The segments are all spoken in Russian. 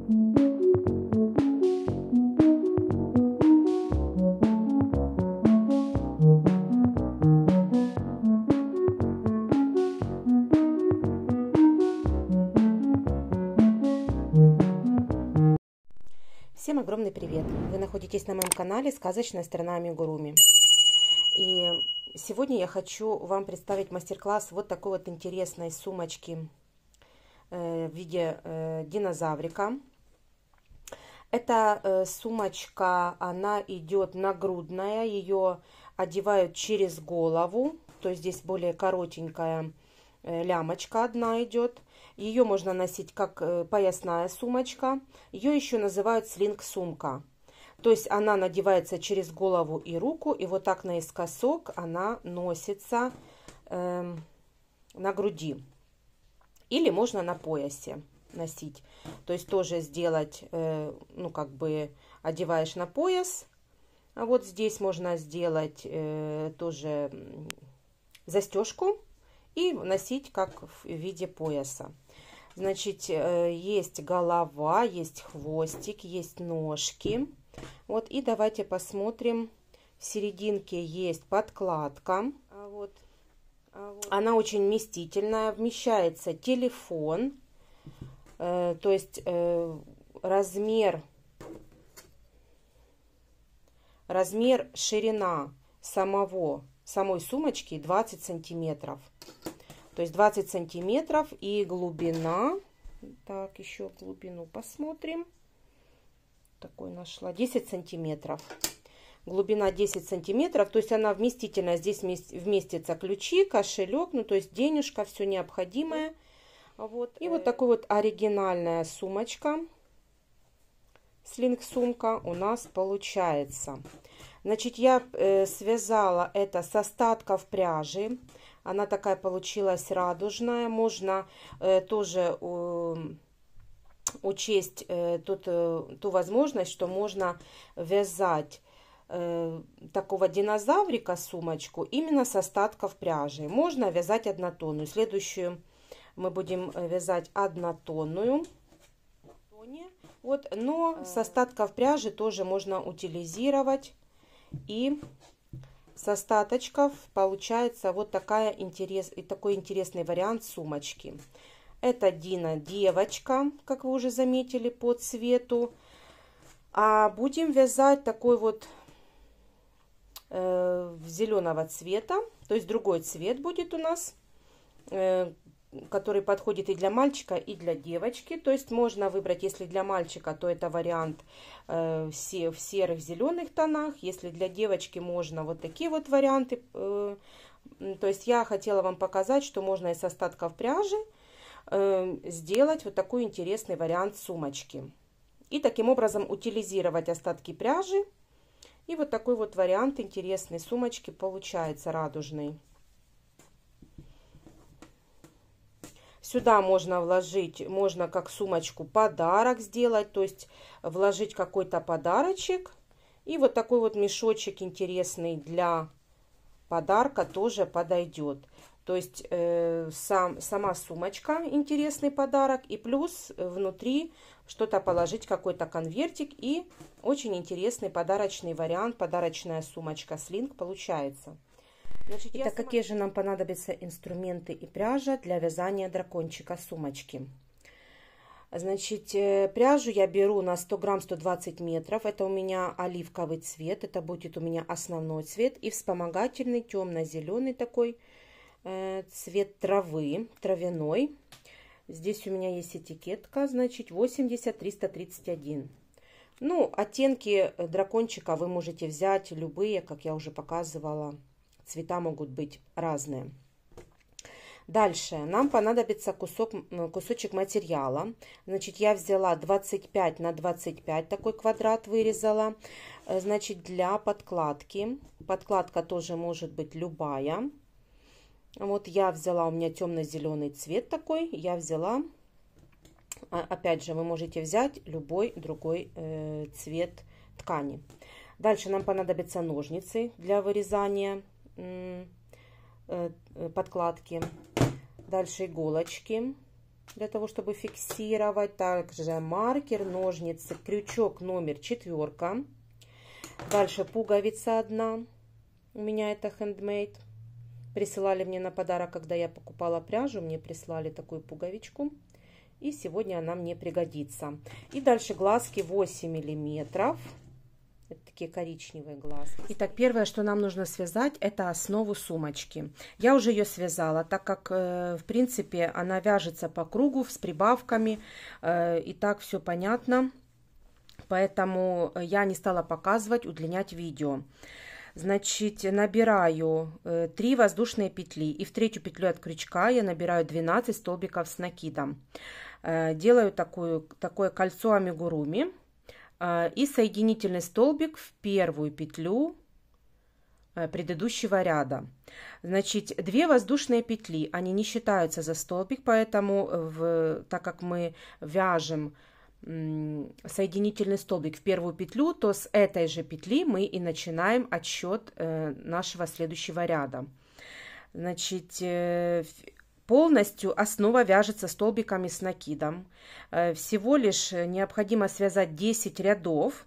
Всем огромный привет! Вы находитесь на моем канале «Сказочная страна амигуруми». И сегодня я хочу вам представить мастер-класс вот такой вот интересной сумочки в виде динозаврика. Эта сумочка, она идет нагрудная, ее одевают через голову, то есть здесь более коротенькая лямочка одна идет. Ее можно носить как поясная сумочка. Ее еще называют слинг-сумка. То есть она надевается через голову и руку, и вот так наискосок она носится на груди. Или можно на поясе носить. То есть тоже сделать, ну как бы одеваешь на пояс. А вот здесь можно сделать тоже застежку и носить как в виде пояса. Значит, есть голова, есть хвостик, есть ножки. Вот, и давайте посмотрим. В серединке есть подкладка. Она очень вместительная. Вмещается телефон. То есть размер, ширина самой сумочки 20 сантиметров. То есть 20 сантиметров и глубина. Так, еще глубину посмотрим. Такой нашла. 10 сантиметров. Глубина 10 сантиметров. То есть она вместительная. Здесь вместятся ключи, кошелек. Ну, то есть денежка, все необходимое. Вот. И вот такой вот оригинальная сумочка. Слинг-сумка у нас получается. Значит, я связала это с остатков пряжи. Она такая получилась радужная. Можно тоже учесть ту возможность, что можно вязать такого динозаврика сумочку именно с остатков пряжи. Можно вязать однотонную. Следующую мы будем вязать однотонную. Вот, но с остатков пряжи тоже можно утилизировать. И с остаточков получается вот такой интересный вариант сумочки. Это Дина девочка, как вы уже заметили по цвету. А будем вязать такой вот зеленого цвета. То есть другой цвет будет у нас, который подходит и для мальчика, и для девочки. То есть можно выбрать, если для мальчика, то это вариант в серых, зеленых тонах. Если для девочки, можно вот такие вот варианты. То есть я хотела вам показать, что можно из остатков пряжи сделать вот такой интересный вариант сумочки. И таким образом утилизировать остатки пряжи. И вот такой вот вариант интересной сумочки получается, радужный. Сюда можно вложить, можно как сумочку подарок сделать, то есть вложить какой-то подарочек. И вот такой вот мешочек интересный для подарка тоже подойдет. То есть сама сумочка интересный подарок, и плюс внутри что-то положить, какой-то конвертик, и очень интересный подарочный вариант, подарочная сумочка слинг получается. Значит, итак, какие же нам понадобятся инструменты и пряжа для вязания дракончика сумочки? Значит, пряжу я беру на 100 грамм 120 метров. Это у меня оливковый цвет. Это будет у меня основной цвет. И вспомогательный темно-зеленый такой цвет травы, травяной. Здесь у меня есть этикетка, значит, 80-331. Ну, оттенки дракончика вы можете взять любые, как я уже показывала. Цвета могут быть разные. Дальше нам понадобится кусочек материала. Значит, я взяла 25 на 25, такой квадрат вырезала. Значит, для подкладки. Подкладка тоже может быть любая. Вот я взяла, у меня темно-зеленый цвет такой. Я взяла, опять же, вы можете взять любой другой цвет ткани. Дальше нам понадобятся ножницы для вырезания подкладки. Дальше иголочки. для того, чтобы фиксировать. Также маркер, ножницы, крючок номер 4. Дальше пуговица одна. У меня это handmade. Присылали мне на подарок, когда я покупала пряжу. Мне прислали такую пуговичку. И сегодня она мне пригодится. И дальше глазки 8 миллиметров. Это такие коричневые глазки. Итак, первое, что нам нужно связать, это основу сумочки. Я уже ее связала, так как, в принципе, она вяжется по кругу с прибавками. И так все понятно. Поэтому я не стала показывать, удлинять видео. Значит, набираю 3 воздушные петли. И в третью петлю от крючка я набираю 12 столбиков с накидом. Делаю такое кольцо амигуруми. И соединительный столбик в первую петлю предыдущего ряда. Значит, 2 воздушные петли, они не считаются за столбик, поэтому, так как мы вяжем соединительный столбик в первую петлю, то с этой же петли мы и начинаем отсчет нашего следующего ряда. Значит, полностью основа вяжется столбиками с накидом. Всего лишь необходимо связать 10 рядов.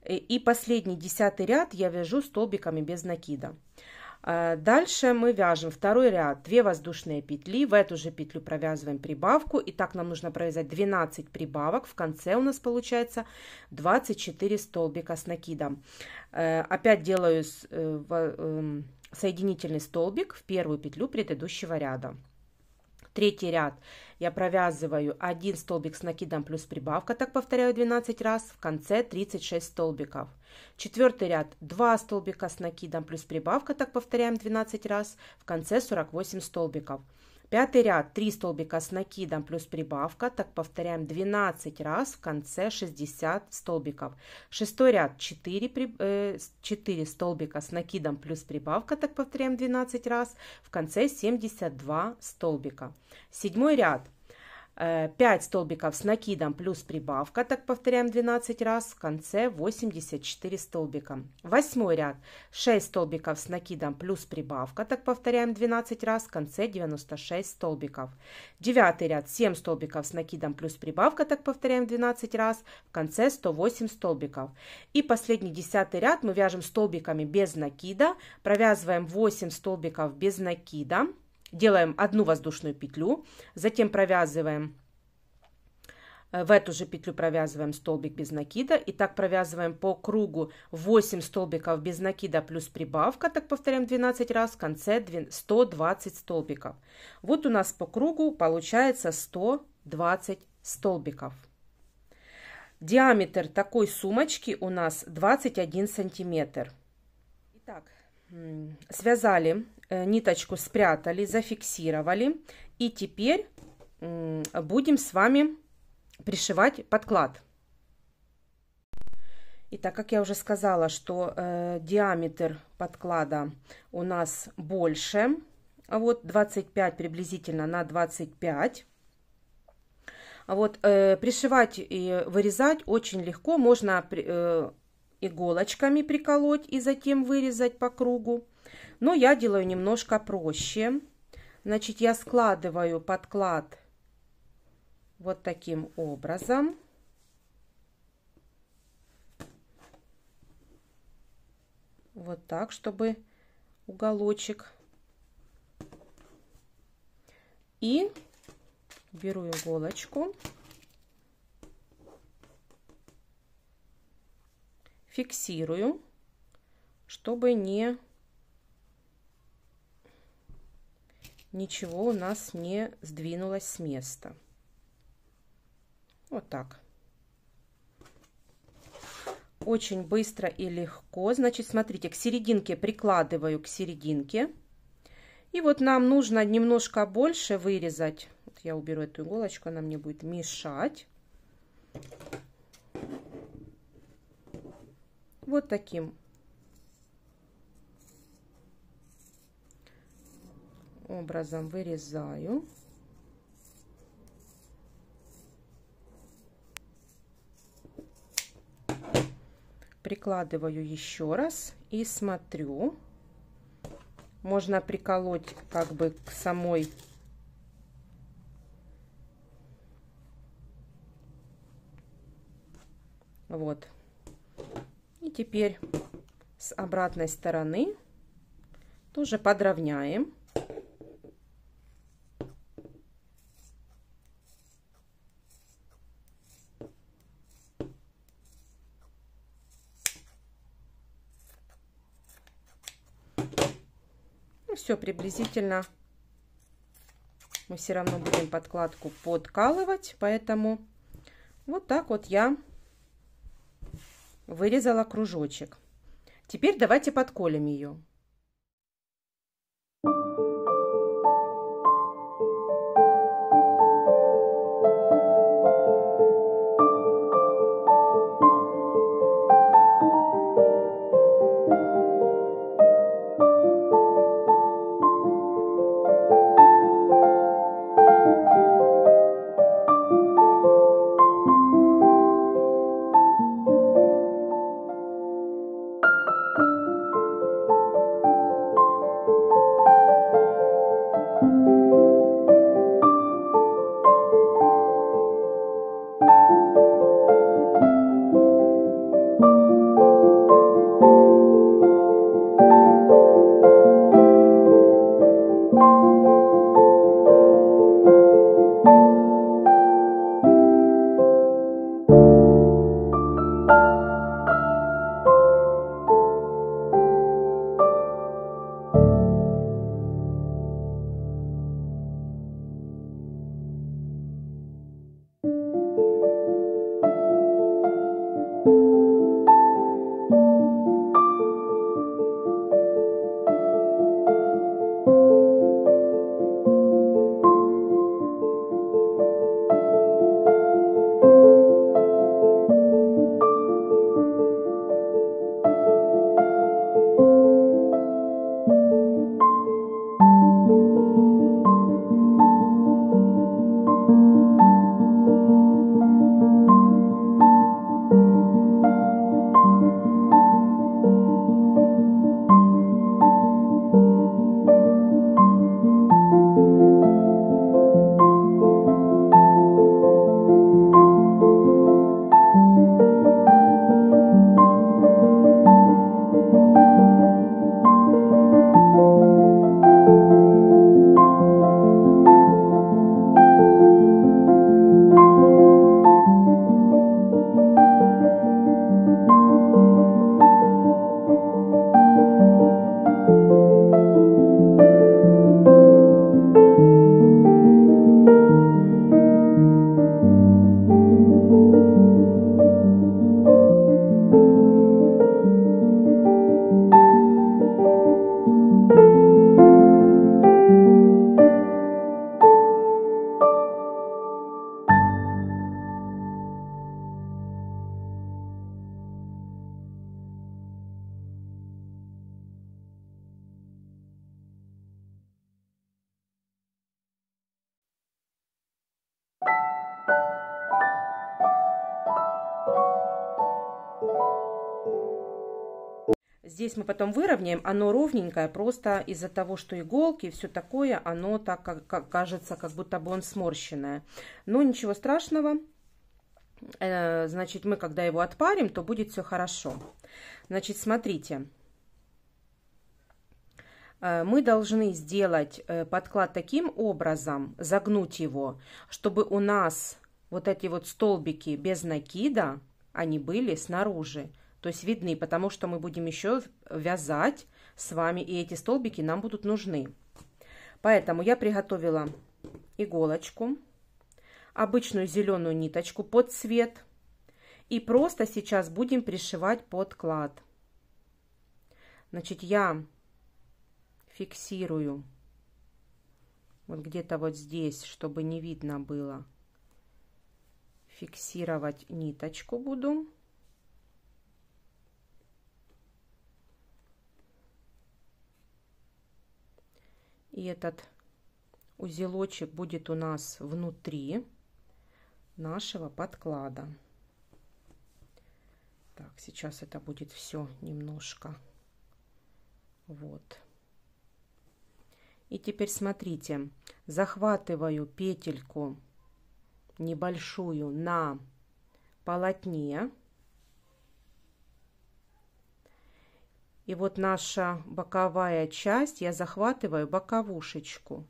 И последний 10-й ряд я вяжу столбиками без накида. Дальше мы вяжем второй ряд, 2 воздушные петли. В эту же петлю провязываем прибавку. И так нам нужно провязать 12 прибавок. В конце у нас получается 24 столбика с накидом. Опять делаю соединительный столбик в первую петлю предыдущего ряда. Третий ряд я провязываю 1 столбик с накидом плюс прибавка, так повторяю 12 раз, в конце 36 столбиков. Четвертый ряд 2 столбика с накидом плюс прибавка, так повторяем 12 раз, в конце 48 столбиков. Пятый ряд 3 столбика с накидом плюс прибавка, так повторяем 12 раз, в конце 60 столбиков. Шестой ряд 4 столбика с накидом плюс прибавка, так повторяем 12 раз, в конце 72 столбика. Седьмой ряд 5 столбиков с накидом плюс прибавка, так повторяем 12 раз, в конце 84 столбика. Восьмой ряд 6 столбиков с накидом плюс прибавка, так повторяем 12 раз, в конце 96 столбиков. Девятый ряд 7 столбиков с накидом плюс прибавка, так повторяем 12 раз, в конце 108 столбиков. И последний 10-й ряд мы вяжем столбиками без накида, провязываем 8 столбиков без накида. Делаем 1 воздушную петлю, затем провязываем, в эту же петлю провязываем столбик без накида. И так провязываем по кругу 8 столбиков без накида плюс прибавка, так повторяем 12 раз, в конце 120 столбиков. Вот у нас по кругу получается 120 столбиков. Диаметр такой сумочки у нас 21 сантиметр. Итак, связали, ниточку спрятали, зафиксировали. И теперь будем с вами пришивать подклад. Итак, как я уже сказала, что диаметр подклада у нас больше. Вот 25 приблизительно на 25. Вот пришивать и вырезать очень легко. Можно иголочками приколоть и затем вырезать по кругу. Но я делаю немножко проще. Значит, я складываю подклад вот таким образом. Вот так, чтобы уголочек. И беру иголочку. Фиксирую, чтобы ничего у нас не сдвинулось с места. Вот так. Очень быстро и легко. Значит, смотрите, к серединке прикладываю к серединке. И вот нам нужно немножко больше вырезать. Вот я уберу эту иголочку, она мне будет мешать. Вот таким образом вырезаю. Прикладываю еще раз и смотрю. Можно приколоть как бы к самой Вот. И теперь с обратной стороны тоже подровняем. Ну, все приблизительно. Мы все равно будем подкладку подкалывать, поэтому вот так вот я вырезала кружочек. Теперь давайте подколем ее. Здесь мы потом выровняем, оно ровненькое, просто из-за того, что иголки и все такое, оно так как кажется, как будто бы он сморщенное. Но ничего страшного, значит, мы когда его отпарим, то будет все хорошо. Значит, смотрите, мы должны сделать подклад таким образом, загнуть его, чтобы у нас вот эти вот столбики без накида, они были снаружи. То есть видны, потому что мы будем еще вязать с вами, и эти столбики нам будут нужны. Поэтому я приготовила иголочку, обычную зеленую ниточку под цвет. И просто сейчас будем пришивать подклад. Значит, я фиксирую вот где-то вот здесь, чтобы не видно было. Фиксировать ниточку буду. И этот узелочек будет у нас внутри нашего подклада. Так, сейчас это будет все немножко. Вот. И теперь смотрите, захватываю петельку небольшую на полотне И вот наша боковая часть, я захватываю боковушечку.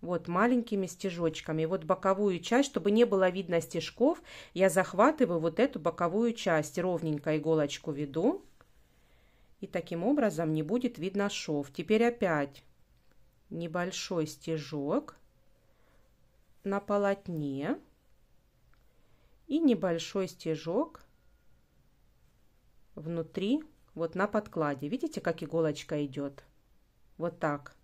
Вот маленькими стежочками. Вот боковую часть, чтобы не было видно стежков, я захватываю вот эту боковую часть. Ровненько иголочку веду. И таким образом не будет видно шов. Теперь опять небольшой стежок на полотне. И небольшой стежок внутри, вот на подкладе. Видите, как иголочка идет? Вот так.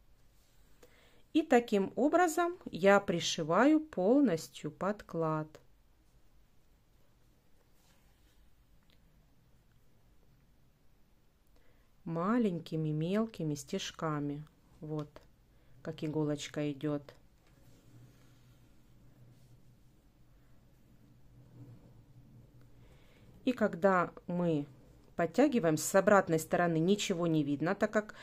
И таким образом я пришиваю полностью подклад. Маленькими мелкими стежками. Вот как иголочка идет. И когда мы подтягиваем, с обратной стороны ничего не видно, так как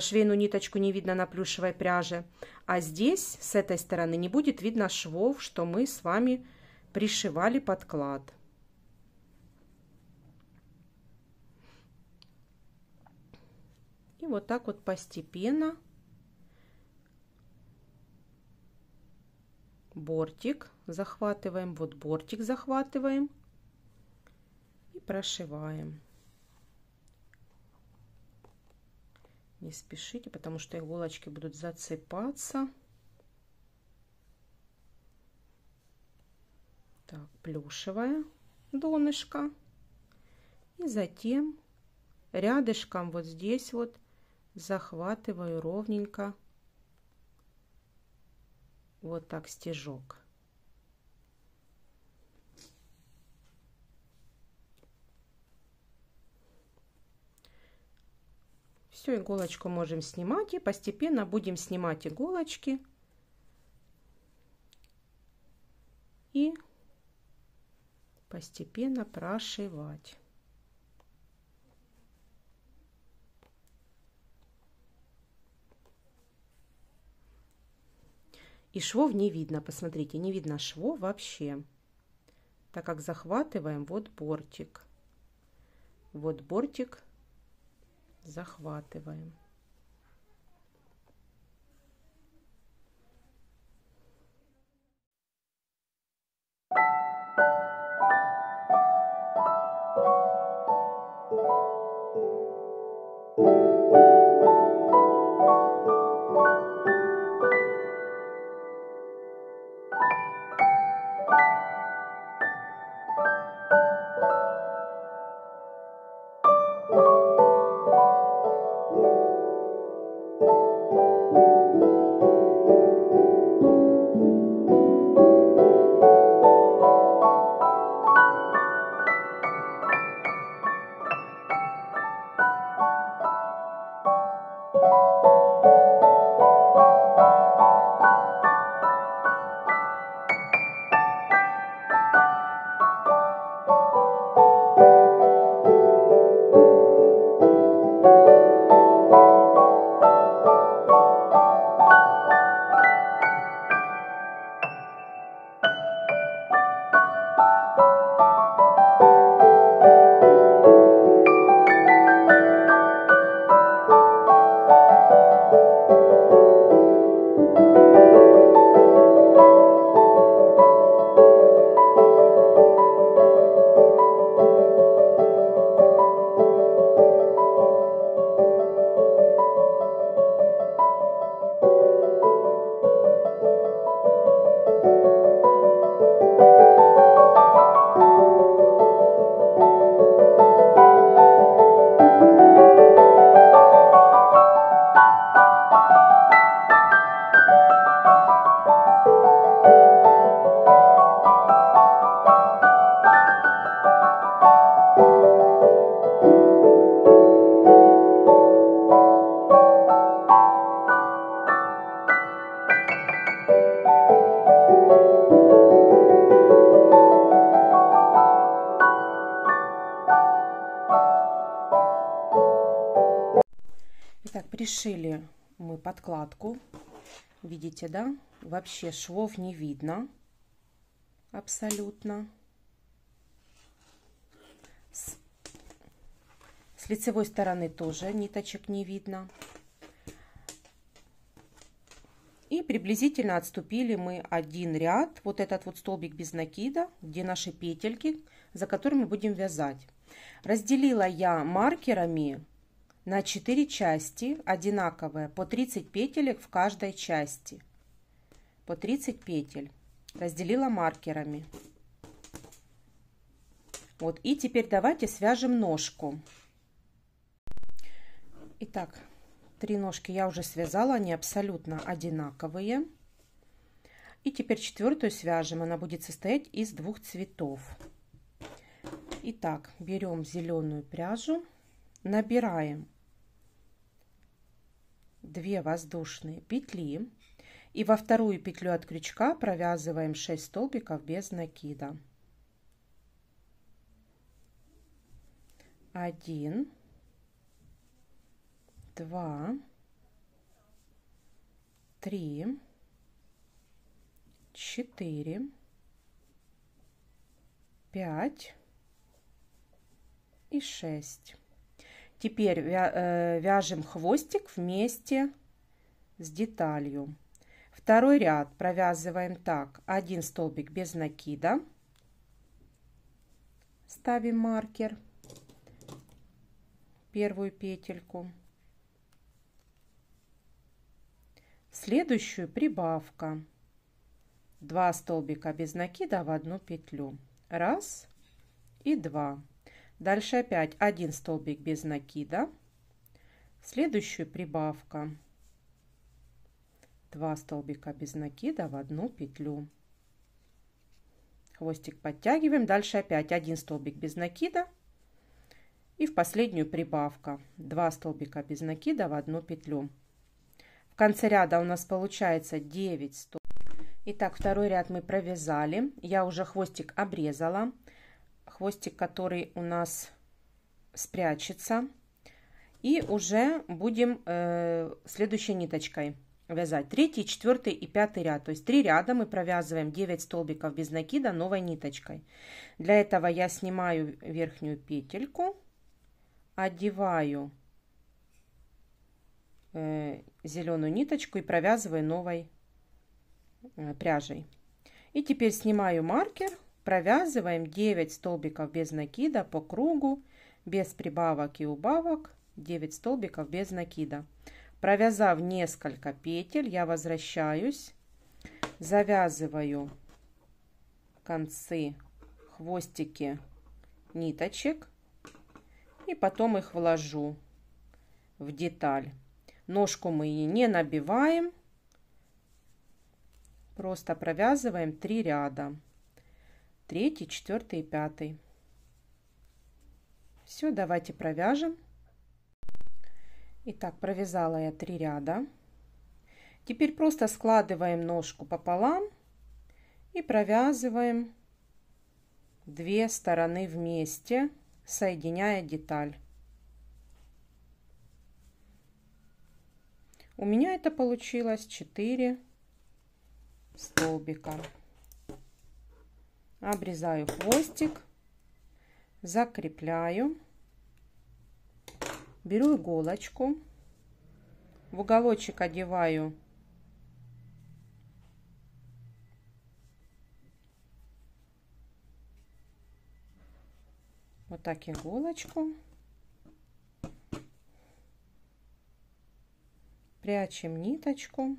швейную ниточку не видно на плюшевой пряже. А здесь, с этой стороны, не будет видно швов, что мы с вами пришивали подклад. И вот так вот постепенно бортик захватываем, вот бортик захватываем и прошиваем. Не спешите, потому что иголочки будут засыпаться. Так, плюшевая донышко. И затем рядышком вот здесь вот захватываю ровненько вот так стежок. Все, иголочку можем снимать, и постепенно будем снимать иголочки и постепенно прошивать. И швов не видно, посмотрите, не видно швов вообще, так как захватываем вот бортик. Вот бортик захватываем. Итак, пришили мы подкладку. Видите, да? Вообще швов не видно абсолютно. С лицевой стороны тоже ниточек не видно. И приблизительно отступили мы один ряд, вот этот вот столбик без накида, где наши петельки, за которые мы будем вязать. Разделила я маркерами на 4 части, одинаковые, по 30 петелек в каждой части. По 30 петель. Разделила маркерами. Вот, и теперь давайте свяжем ножку. Итак, 3 ножки я уже связала, они абсолютно одинаковые. И теперь 4-ю свяжем, она будет состоять из 2 цветов. Итак, берем зеленую пряжу, набираем 2 воздушные петли и во вторую петлю от крючка провязываем 6 столбиков без накида. 1, 2, 3, 4, 5 и 6. Теперь вяжем хвостик вместе с деталью. Второй ряд провязываем так: 1 столбик без накида, ставим маркер, первую петельку, следующую прибавка, 2 столбика без накида в одну петлю, 1 и 2. Дальше опять 1 столбик без накида, следующую прибавка, 2 столбика без накида в одну петлю, хвостик подтягиваем, дальше опять 1 столбик без накида и в последнюю прибавка, 2 столбика без накида в одну петлю. В конце ряда у нас получается 9 столбиков. Итак, второй ряд мы провязали, я уже хвостик обрезала, хвостик, который у нас спрячется, и уже будем следующей ниточкой вязать 3, 4 и 5 ряд, то есть 3 ряда мы провязываем 9 столбиков без накида новой ниточкой. Для этого я снимаю верхнюю петельку, одеваю зеленую ниточку и провязываю новой пряжей. И теперь снимаю маркер, провязываем 9 столбиков без накида по кругу, без прибавок и убавок, 9 столбиков без накида. Провязав несколько петель, я возвращаюсь, завязываю концы, хвостики ниточек и потом их вложу в деталь. Ножку мы не набиваем, просто провязываем 3 ряда, 3, 4 и 5. Все, давайте провяжем. Итак, провязала я 3 ряда. Теперь просто складываем ножку пополам и провязываем 2 стороны вместе, соединяя деталь. У меня это получилось 4 столбика. Обрезаю хвостик, закрепляю, беру иголочку, в уголочек одеваю вот так иголочку, прячем ниточку,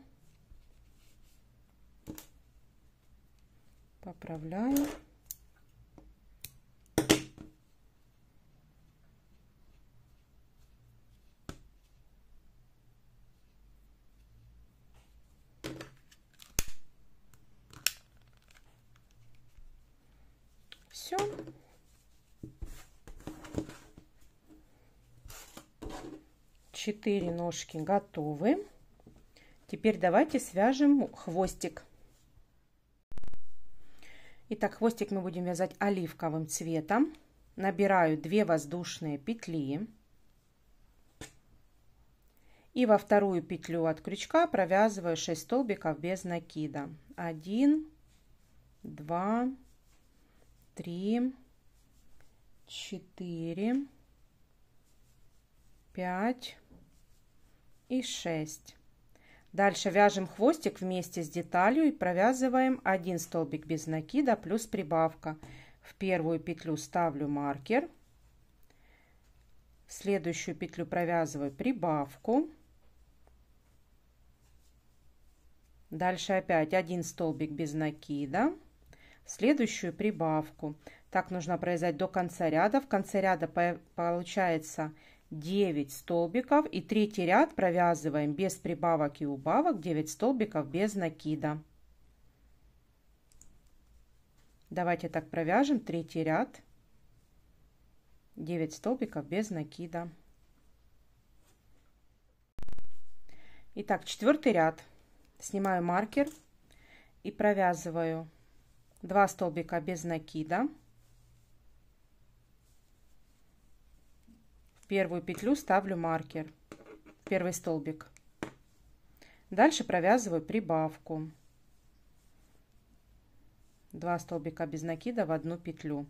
поправляю. Все. Четыре ножки готовы. Теперь давайте свяжем хвостик. Итак, хвостик мы будем вязать оливковым цветом. Набираю 2 воздушные петли. И во вторую петлю от крючка провязываю 6 столбиков без накида. 1, 2, 3, 4, 5 и 6. Дальше вяжем хвостик вместе с деталью и провязываем 1 столбик без накида плюс прибавка. В первую петлю ставлю маркер, в следующую петлю провязываю прибавку, дальше опять 1 столбик без накида, в следующую прибавку. Так нужно провязать до конца ряда. В конце ряда получается 9 столбиков, и третий ряд провязываем без прибавок и убавок 9 столбиков без накида. Давайте так провяжем третий ряд, 9 столбиков без накида. Итак, четвертый ряд. Снимаю маркер и провязываю 2 столбика без накида. В первую петлю ставлю маркер, первый столбик. Дальше провязываю прибавку. 2 столбика без накида в одну петлю.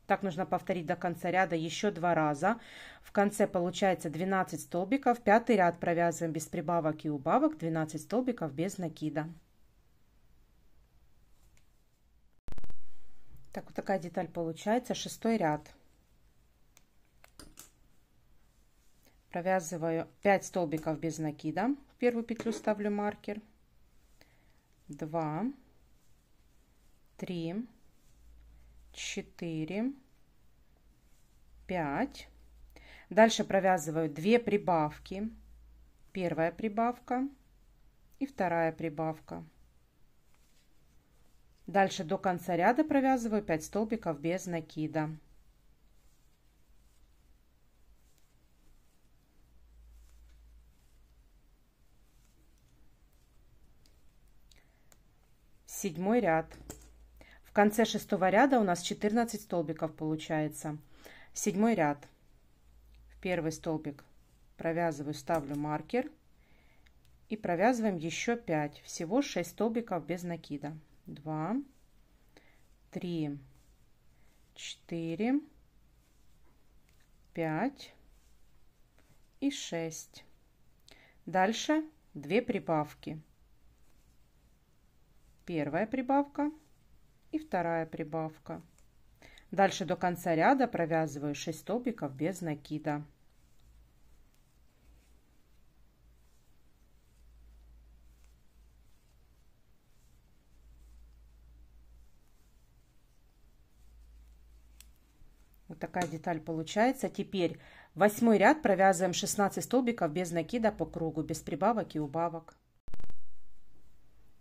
Так нужно повторить до конца ряда еще 2 раза. В конце получается 12 столбиков. Пятый ряд провязываем без прибавок и убавок, 12 столбиков без накида. Так, вот такая деталь получается. Шестой ряд. Провязываю 5 столбиков без накида. В первую петлю ставлю маркер. 2, 3, 4, 5. Дальше провязываю 2 прибавки. Первая прибавка и вторая прибавка. Дальше до конца ряда провязываю 5 столбиков без накида. Седьмой ряд. В конце шестого ряда у нас 14 столбиков получается. Седьмой ряд. В первый столбик провязываю, ставлю маркер и провязываем еще 5. Всего 6 столбиков без накида. 2, 3, 4, 5 и 6. Дальше 2 прибавки. Первая прибавка и вторая прибавка. Дальше до конца ряда провязываю 6 столбиков без накида. Вот такая деталь получается. Теперь 8-й ряд провязываем 16 столбиков без накида по кругу, без прибавок и убавок.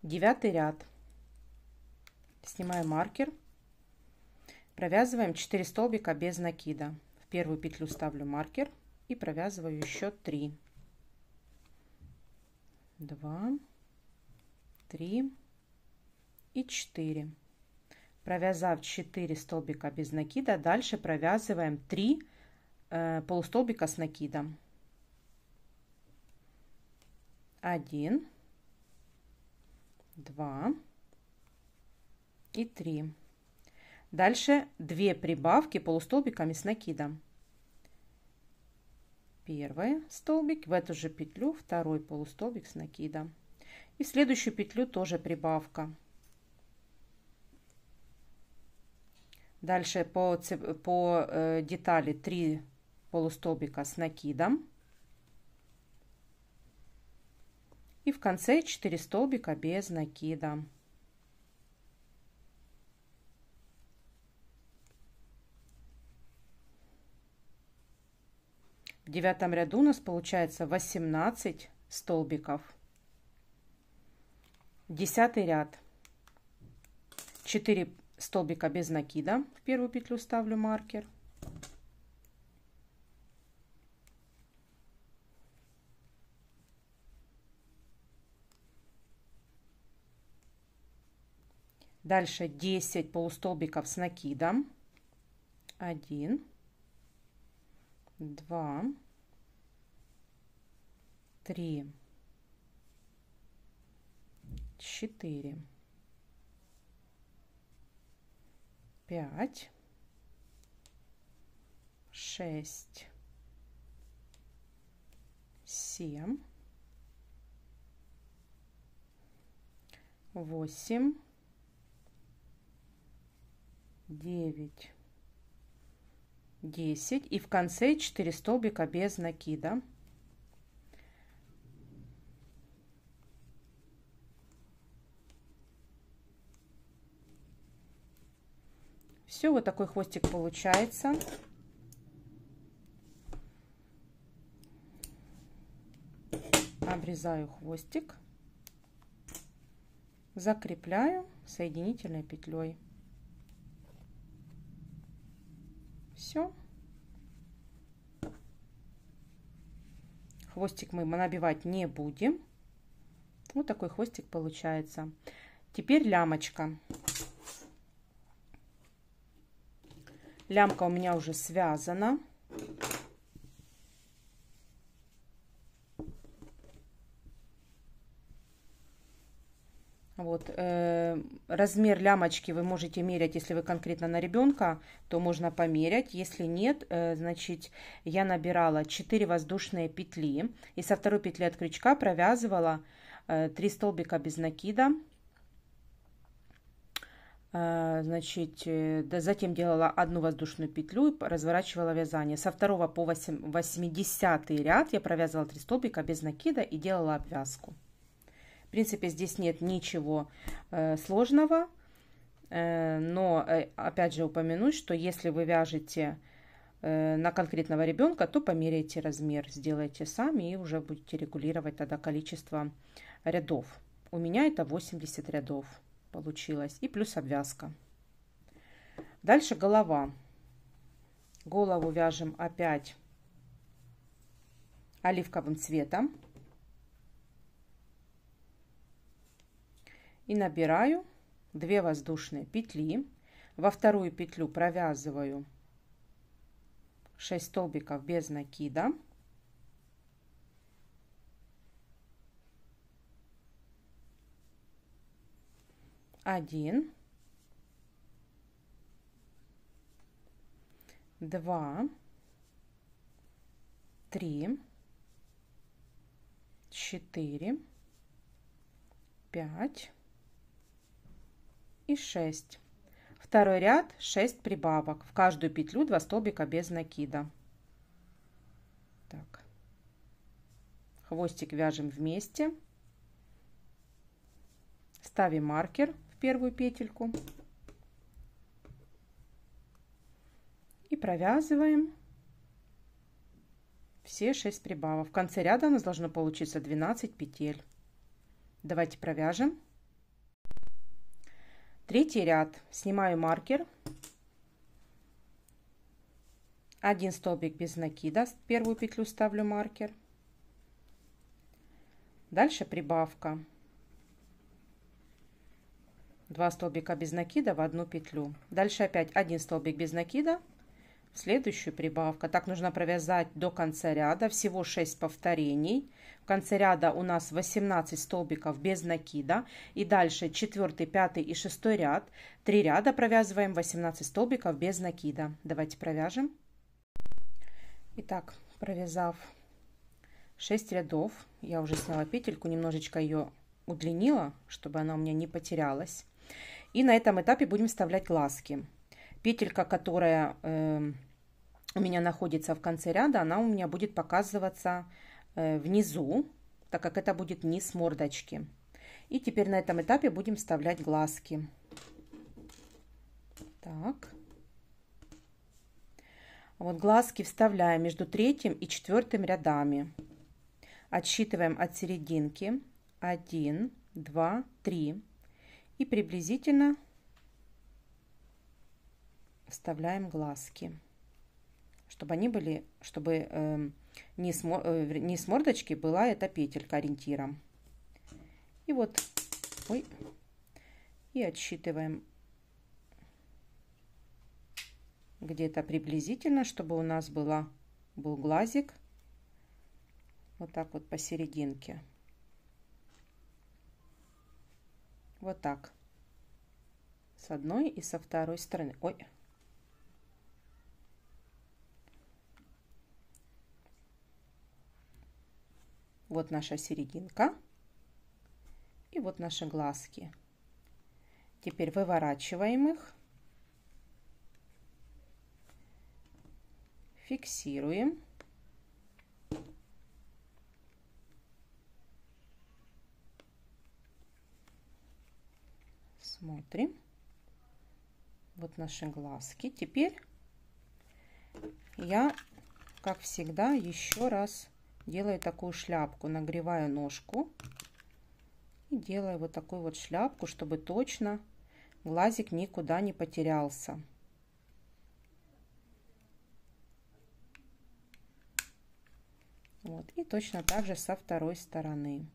9-й ряд. Снимаю маркер, провязываем 4 столбика без накида. В первую петлю ставлю маркер и провязываю еще 3. 2, 3 и 4. Провязав 4 столбика без накида, дальше провязываем 3 полустолбика с накидом. 1, 2 и 3. Дальше 2 прибавки полустолбиками с накидом. Первый столбик, в эту же петлю второй полустолбик с накидом. И в следующую петлю тоже прибавка. Дальше по детали 3 полустолбика с накидом. И в конце 4 столбика без накида. В 9-м ряду у нас получается 18 столбиков. 10-й ряд. 4 столбика без накида. В первую петлю ставлю маркер. Дальше 10 полустолбиков с накидом. 1, 2, 3, 4, 5, 6, 7, 8, 9, 10 и в конце 4 столбика без накида. Все, вот такой хвостик получается. Обрезаю хвостик, закрепляю соединительной петлей. Все. Хвостик мы набивать не будем. Вот такой хвостик получается. Теперь лямочка. Лямка у меня уже связана. Вот, размер лямочки вы можете мерять, если вы конкретно на ребенка, то можно померять. Если нет, значит, я набирала 4 воздушные петли и со второй петли от крючка провязывала 3 столбика без накида. Значит, затем делала одну воздушную петлю и разворачивала вязание. Со 2 по 80 ряд я провязывала 3 столбика без накида и делала обвязку. В принципе, здесь нет ничего сложного, но опять же упомяну, что если вы вяжете на конкретного ребенка, то померяйте размер, сделайте сами и уже будете регулировать тогда количество рядов. У меня это 80 рядов получилось и плюс обвязка. Дальше голова. Голову вяжем опять оливковым цветом. И набираю 2 воздушные петли. Во вторую петлю провязываю 6 столбиков без накида. Один, 2, 3, 4, 5 и 6. Второй ряд 6 прибавок. В каждую петлю 2 столбика без накида. Так. Хвостик вяжем вместе. Ставим маркер в первую петельку. И провязываем все 6 прибавок. В конце ряда у нас должно получиться 12 петель. Давайте провяжем. Третий ряд. Снимаю маркер. 1 столбик без накида. В первую петлю ставлю маркер. Дальше прибавка. 2 столбика без накида в одну петлю. Дальше опять 1 столбик без накида. В следующую прибавка. Так нужно провязать до конца ряда. Всего 6 повторений. В конце ряда у нас 18 столбиков без накида. И дальше 4, 5 и 6 ряд. 3 ряда провязываем 18 столбиков без накида. Давайте провяжем. Итак, провязав 6 рядов, я уже сняла петельку, немножечко ее удлинила, чтобы она у меня не потерялась. И на этом этапе будем вставлять глазки. Петелька, которая у меня находится в конце ряда, она у меня будет показываться внизу, так как это будет низ мордочки. И теперь на этом этапе будем вставлять глазки. Так. Вот глазки вставляем между 3-м и 4-м рядами. Отсчитываем от серединки. 1, 2, 3. И приблизительно вставляем глазки, чтобы они были, чтобы низ мордочки была эта петелька ориентиром. И вот, ой, и отсчитываем где-то приблизительно, чтобы у нас был глазик вот так вот посерединке. Вот так. С одной и со второй стороны. Ой. Вот наша серединка. И вот наши глазки. Теперь выворачиваем их. Фиксируем. Смотрим. Вот наши глазки. Теперь я, как всегда, еще раз делаю такую шляпку. Нагреваю ножку. И делаю вот такую вот шляпку, чтобы точно глазик никуда не потерялся. Вот. И точно так же со второй стороны.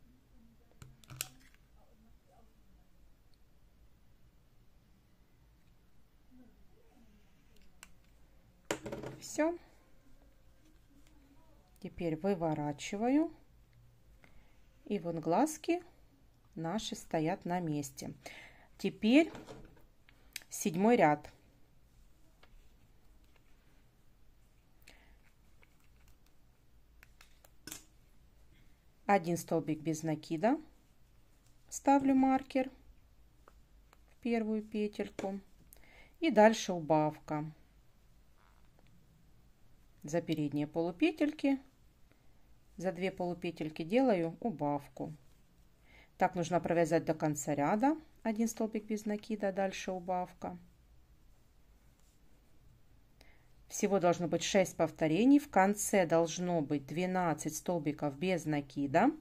Все. Теперь выворачиваю. И вот глазки наши стоят на месте. Теперь 7-й ряд. Один столбик без накида. Ставлю маркер в первую петельку. И дальше убавка. За передние полупетельки, за 2 полупетельки делаю убавку. Так нужно провязать до конца ряда. Один столбик без накида, дальше убавка. Всего должно быть 6 повторений. В конце должно быть 12 столбиков без накида.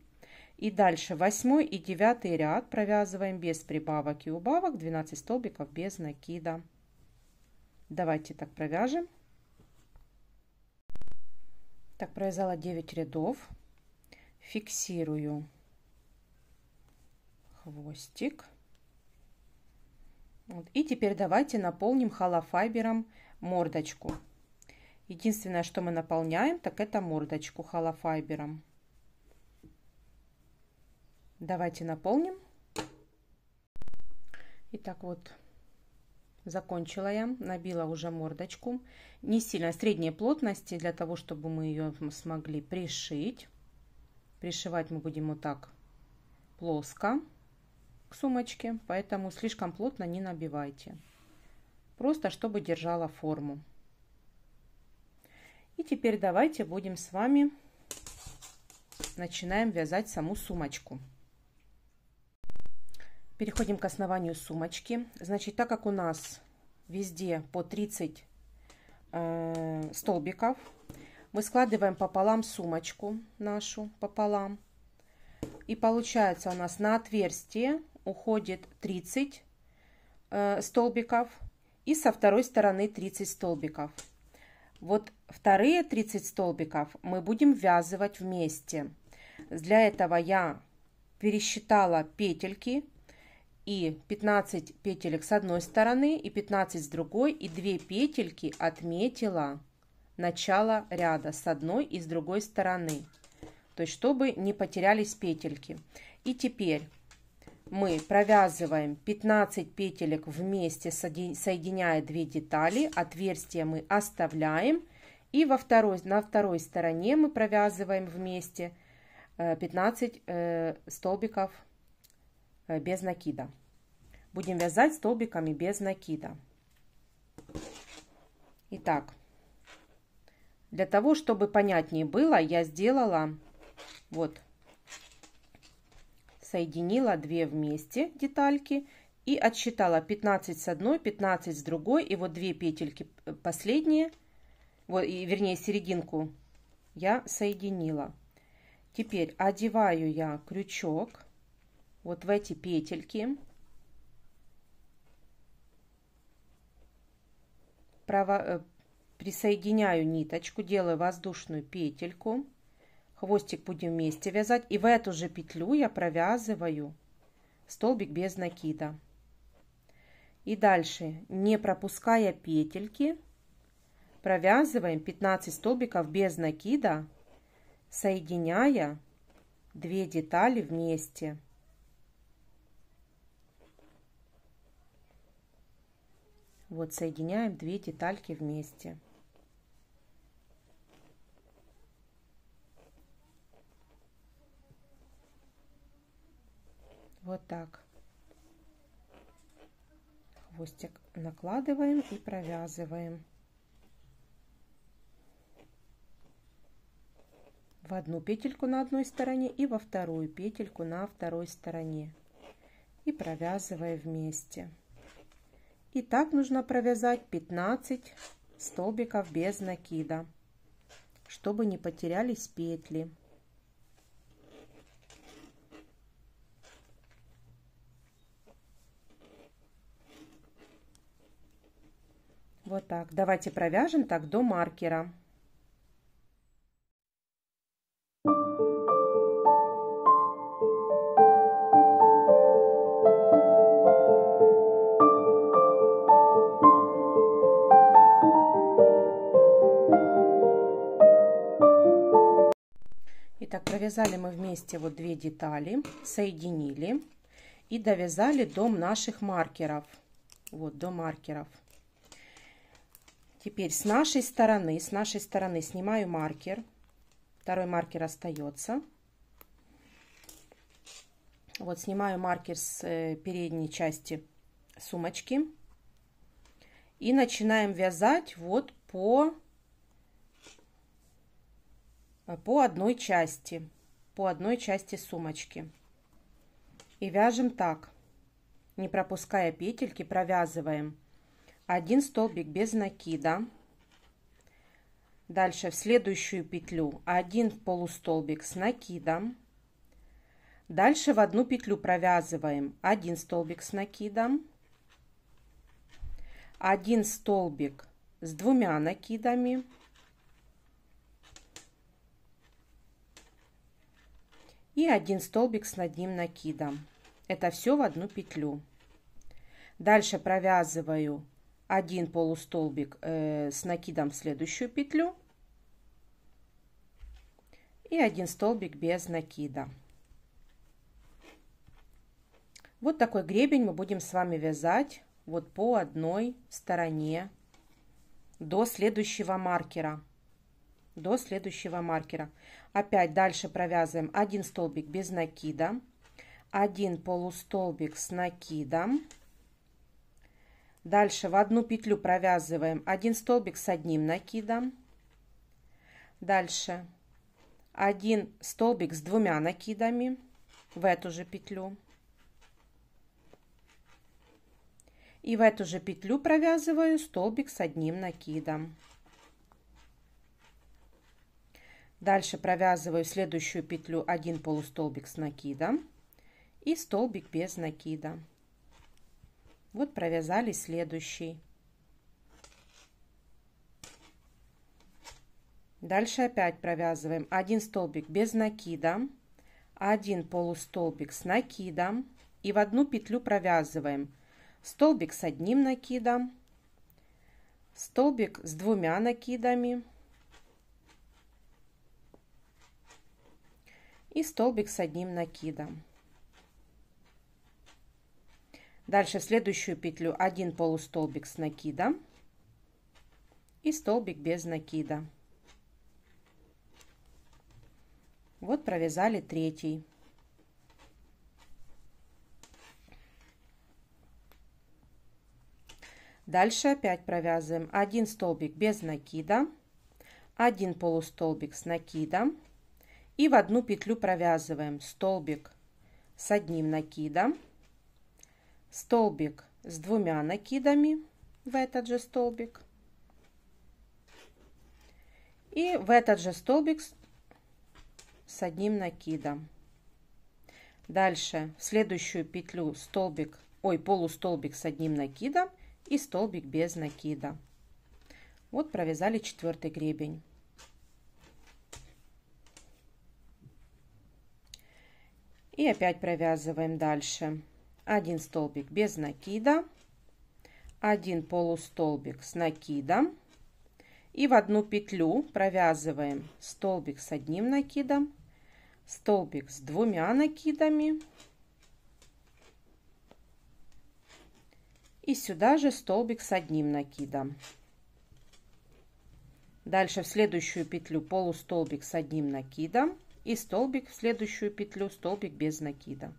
И дальше 8 и 9 ряд провязываем без прибавок и убавок 12 столбиков без накида. Давайте так провяжем. Так, провязала 9 рядов. Фиксирую хвостик. Вот. И теперь давайте наполним холофайбером мордочку. Единственное, что мы наполняем, так это мордочку холофайбером. Давайте наполним. Итак, вот закончила я, набила уже мордочку. Не сильно средней плотности, для того, чтобы мы ее смогли пришить. Пришивать мы будем вот так плоско к сумочке, поэтому слишком плотно не набивайте. Просто чтобы держала форму. И теперь давайте будем с вами начинаем вязать саму сумочку. Переходим к основанию сумочки. Значит, так как у нас везде по 30 столбиков, мы складываем пополам сумочку нашу, пополам. И получается у нас на отверстие уходит 30 столбиков и со второй стороны 30 столбиков. Вот вторые 30 столбиков мы будем ввязывать вместе. Для этого я пересчитала петельки. И 15 петелек с одной стороны и 15 с другой. И 2 петельки отметила начало ряда с одной и с другой стороны. То есть, чтобы не потерялись петельки. И теперь мы провязываем 15 петелек вместе, соединяя 2 детали. Отверстие мы оставляем. И на второй стороне мы провязываем вместе 15 столбиков без накида. Будем вязать столбиками без накида. Итак, для того, чтобы понятнее было, я сделала вот, соединила 2 вместе детальки и отсчитала 15 с одной, 15 с другой, и вот 2 петельки последние, вот, и, вернее, серединку я соединила. Теперь одеваю я крючок вот в эти петельки, присоединяю ниточку, делаю воздушную петельку, хвостик будем вместе вязать, и в эту же петлю я провязываю столбик без накида. И дальше, не пропуская петельки, провязываем 15 столбиков без накида, соединяя 2 детали вместе. Вот соединяем 2 детальки вместе. Вот так. Хвостик накладываем и провязываем. В одну петельку на одной стороне и во вторую петельку на второй стороне. И провязывая вместе. И так нужно провязать 15 столбиков без накида, чтобы не потерялись петли. Вот так. Давайте провяжем так до маркера. Итак, провязали мы вместе вот 2 детали, соединили и довязали до наших маркеров. Вот, до маркеров. Теперь с нашей стороны снимаю маркер. Второй маркер остается. Вот снимаю маркер с передней части сумочки. И начинаем вязать вот по одной части сумочки. И вяжем так, не пропуская петельки, провязываем 1 столбик без накида. Дальше в следующую петлю 1 полустолбик с накидом. Дальше в одну петлю провязываем 1 столбик с накидом, 1 столбик с 2 накидами, и 1 столбик с 1 накидом. Это все в одну петлю. Дальше провязываю 1 полустолбик с накидом в следующую петлю и 1 столбик без накида. Вот такой гребень мы будем с вами вязать вот по одной стороне до следующего маркера. Опять дальше провязываем 1 столбик без накида, 1 полустолбик с накидом. Дальше в одну петлю провязываем 1 столбик с 1 накидом. Дальше 1 столбик с 2 накидами в эту же петлю. И в эту же петлю провязываю столбик с 1 накидом. Дальше провязываю следующую петлю 1 полустолбик с накидом и столбик без накида. Вот провязали следующий. Дальше опять провязываем 1 столбик без накида, 1 полустолбик с накидом и в одну петлю провязываем столбик с 1 накидом, столбик с 2 накидами и столбик с 1 накидом. Дальше в следующую петлю 1 полустолбик с накидом и столбик без накида. Вот провязали третий. Дальше опять провязываем 1 столбик без накида, 1 полустолбик с накидом и в одну петлю провязываем столбик с 1 накидом, столбик с 2 накидами в этот же столбик и в этот же столбик с 1 накидом. Дальше в следующую петлю полустолбик с 1 накидом и столбик без накида. Вот провязали 4-й гребень. И опять провязываем дальше 1 столбик без накида, 1 полустолбик с накидом и в одну петлю провязываем столбик с 1 накидом, столбик с 2 накидами и сюда же столбик с 1 накидом. Дальше в следующую петлю полустолбик с 1 накидом и столбик в следующую петлю, столбик без накида.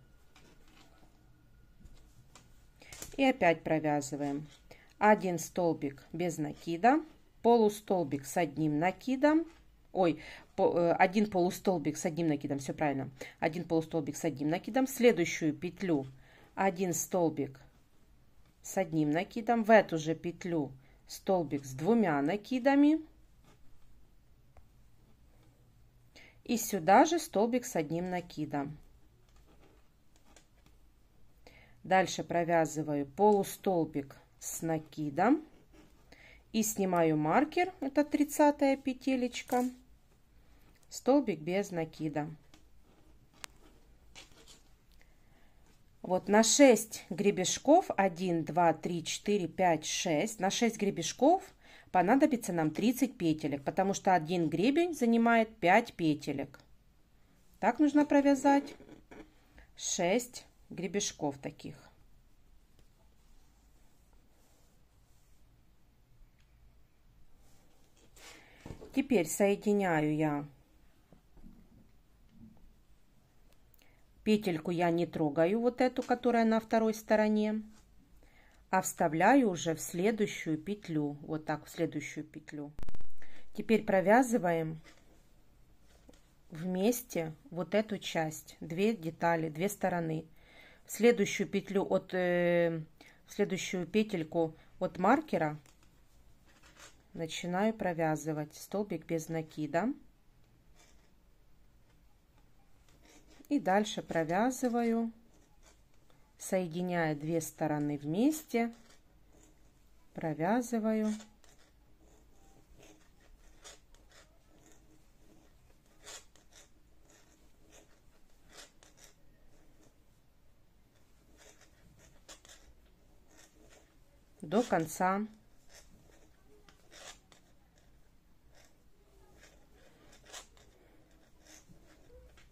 И опять провязываем 1 столбик без накида, полустолбик с одним накидом, один полустолбик с одним накидом, все правильно, один полустолбик с одним накидом, следующую петлю 1 столбик с одним накидом, в эту же петлю столбик с 2 накидами и сюда же столбик с одним накидом. Дальше провязываю полустолбик с накидом и снимаю маркер, это 30-я петелечка, столбик без накида. Вот на 6 гребешков, 1, 2, 3, 4, 5, 6, на 6 гребешков понадобится нам 30 петелек, потому что один гребень занимает 5 петелек. Так нужно провязать 6 гребешков таких. Теперь соединяю я петельку, я не трогаю вот эту, которая на второй стороне, а вставляю уже в следующую петлю, вот так в следующую петлю. Теперь провязываем вместе вот эту часть, 2 детали, 2 стороны. В следующую петлю в следующую петельку от маркера начинаю провязывать столбик без накида. И дальше провязываю, соединяя 2 стороны вместе, провязываю. До конца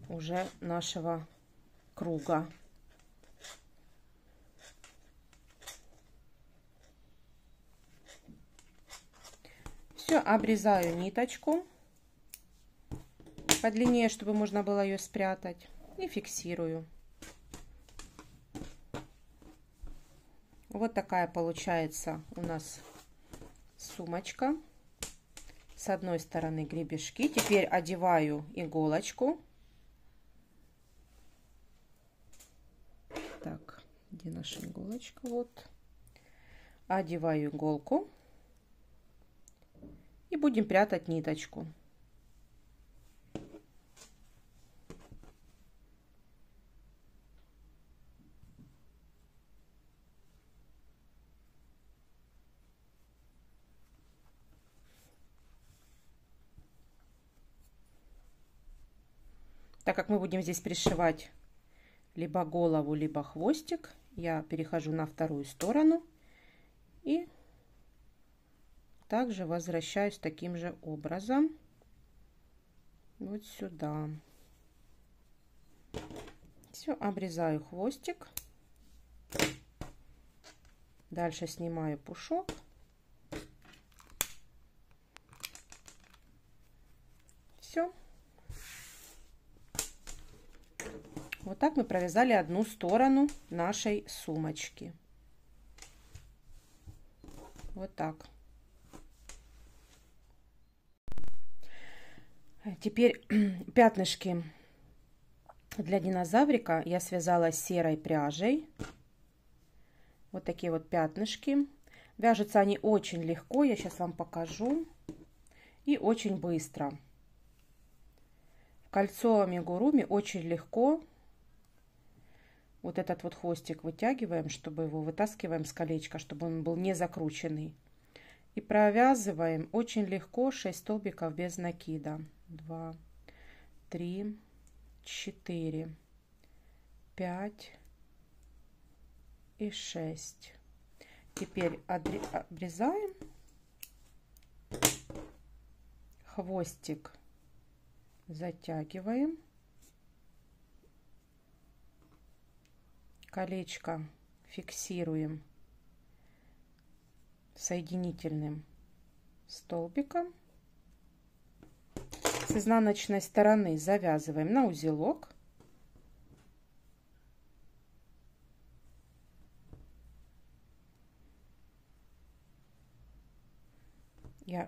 уже нашего круга. Все, обрезаю ниточку подлиннее, чтобы можно было ее спрятать, и фиксирую. Вот такая получается у нас сумочка. С одной стороны гребешки. Теперь одеваю иголочку. Так, где наша иголочка? Вот. Одеваю иголку. И будем прятать ниточку. Так как мы будем здесь пришивать либо голову, либо хвостик, я перехожу на вторую сторону и также возвращаюсь таким же образом вот сюда. Все, обрезаю хвостик. Дальше снимаю пушок. Все. Вот так мы провязали одну сторону нашей сумочки. Вот так. Теперь пятнышки для динозаврика я связала серой пряжей. Вот такие вот пятнышки. Вяжутся они очень легко, я сейчас вам покажу. И очень быстро. В кольцо амигуруми очень легко. Вот этот вот хвостик вытягиваем, чтобы его вытаскиваем с колечка, чтобы он был не закрученный. И провязываем очень легко 6 столбиков без накида. 2, 3, 4, 5 и 6. Теперь обрезаем. Хвостик затягиваем. Колечко фиксируем соединительным столбиком. С изнаночной стороны завязываем на узелок.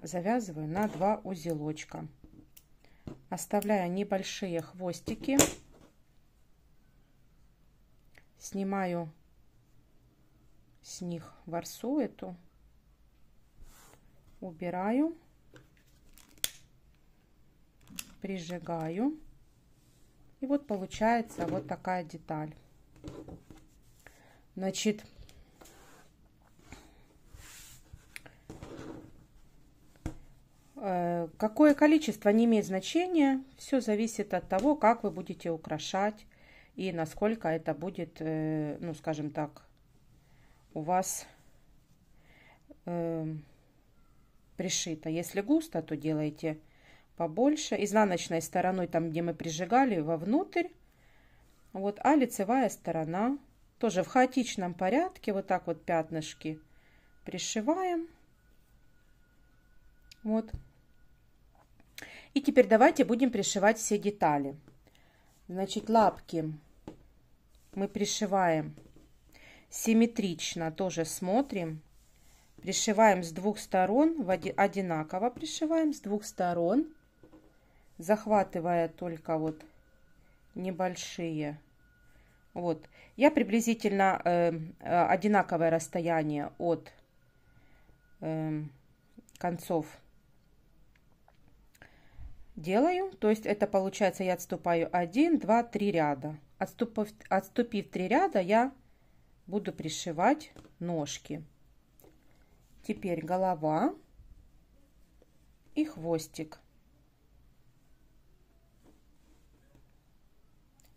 завязываю на 2 узелочка. Оставляю небольшие хвостики. Снимаю с них ворсу эту. Убираю. Прижигаю. И вот получается вот такая деталь. Значит, какое количество не имеет значения. Все зависит от того, как вы будете украшать и насколько это будет, ну, скажем так, у вас пришито. Если густо, то делайте побольше. Изнаночной стороной, там, где мы прижигали, вовнутрь. Вот, а лицевая сторона тоже в хаотичном порядке. Вот так вот пятнышки пришиваем. Вот. И теперь давайте будем пришивать все детали. Значит, лапки мы пришиваем симметрично, тоже смотрим. Пришиваем с двух сторон, одинаково пришиваем с двух сторон, захватывая только вот небольшие. Вот. Я приблизительно одинаковое расстояние от концов делаю. То есть это получается, я отступаю 1, 2, 3 ряда. Отступив 3 ряда, я буду пришивать ножки. Теперь голова и хвостик.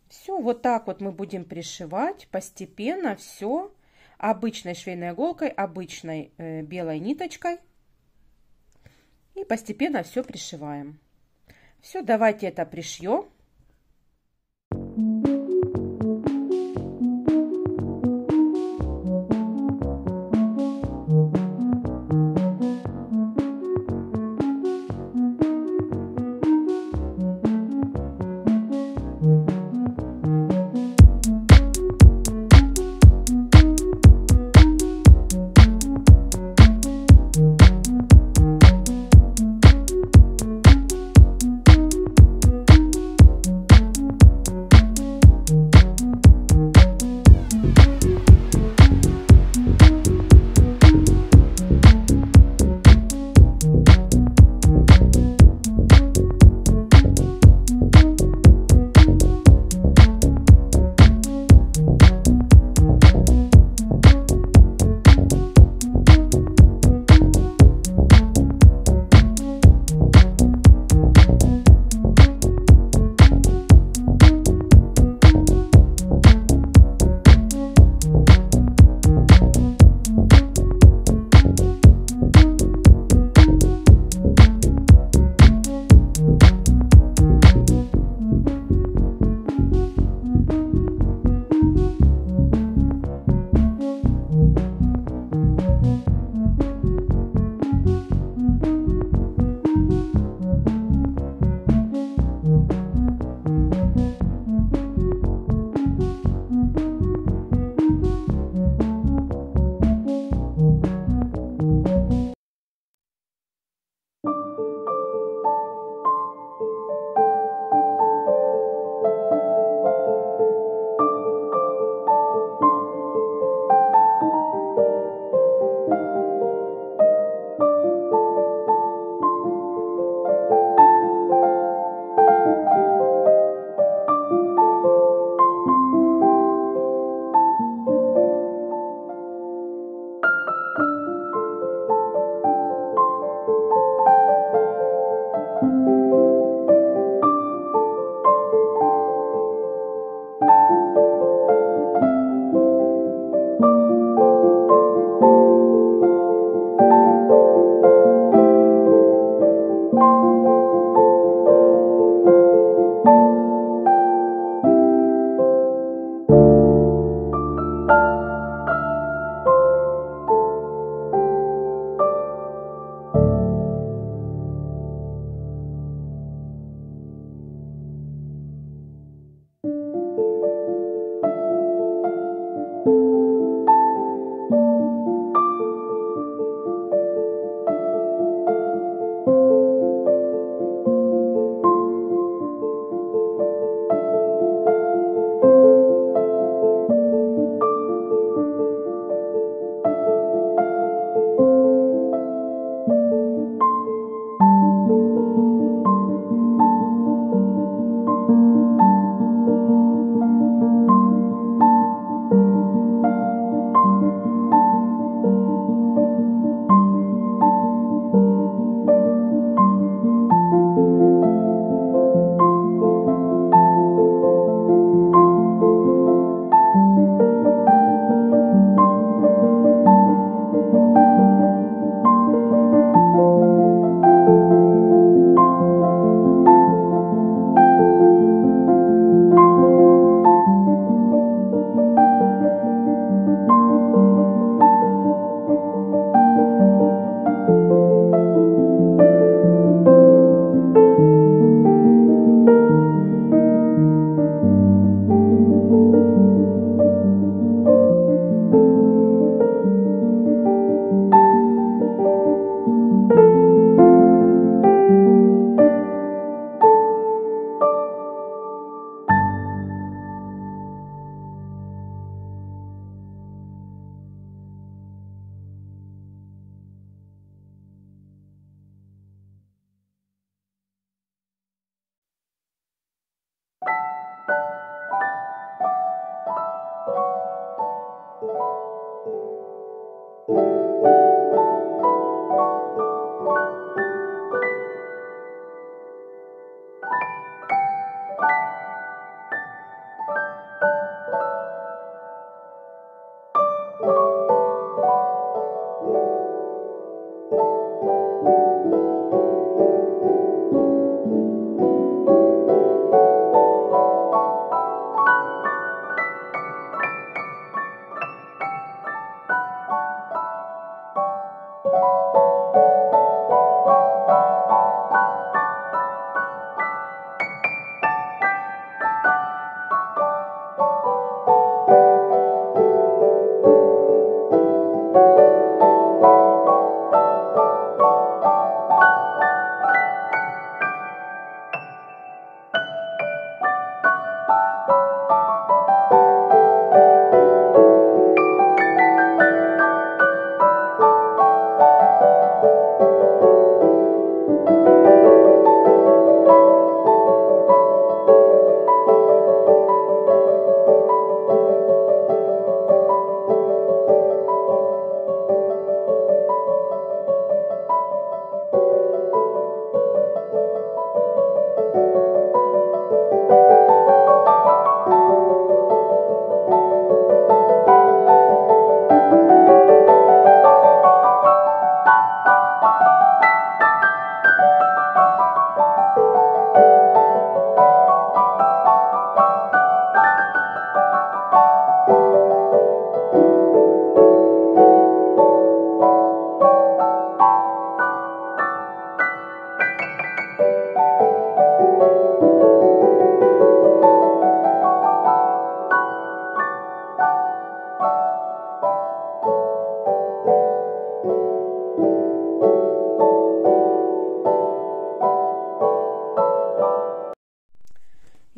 Все, вот так вот мы будем пришивать постепенно все обычной швейной иголкой, обычной белой ниточкой. И постепенно все пришиваем. Все, давайте это пришьем.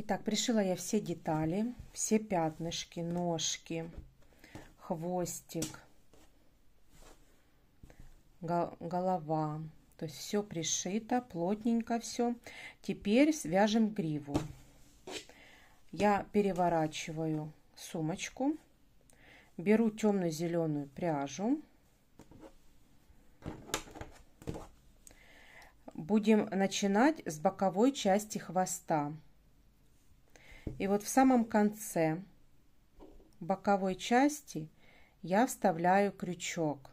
Итак, пришила я все детали, все пятнышки, ножки, хвостик, голова. То есть все пришито, плотненько все. Теперь свяжем гриву. Я переворачиваю сумочку, беру темно-зеленую пряжу. Будем начинать с боковой части хвоста. И вот в самом конце боковой части я вставляю крючок.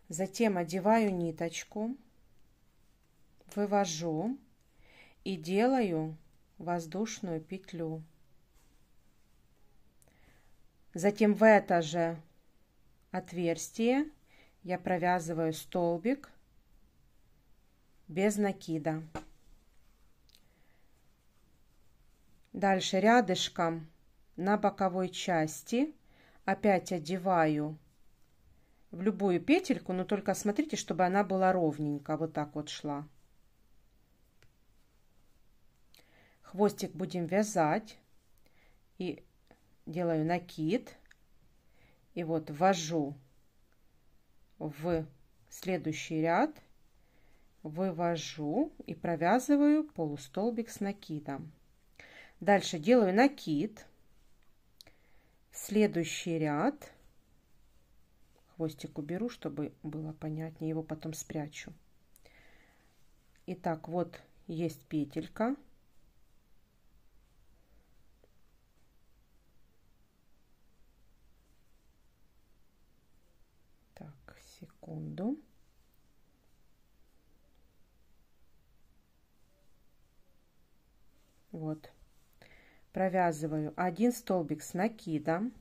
Затем одеваю ниточку, вывожу и делаю воздушную петлю. Затем в это же отверстие я провязываю столбик без накида. Дальше рядышком на боковой части опять одеваю в любую петельку, но только смотрите, чтобы она была ровненько, вот так вот шла. Хвостик будем вязать и делаю накид, и вот ввожу в следующий ряд, вывожу и провязываю полустолбик с накидом. Дальше делаю накид, следующий ряд, хвостик уберу, чтобы было понятнее, его потом спрячу. Итак, вот есть петелька. Так, секунду. Вот. Провязываю один столбик с накидом,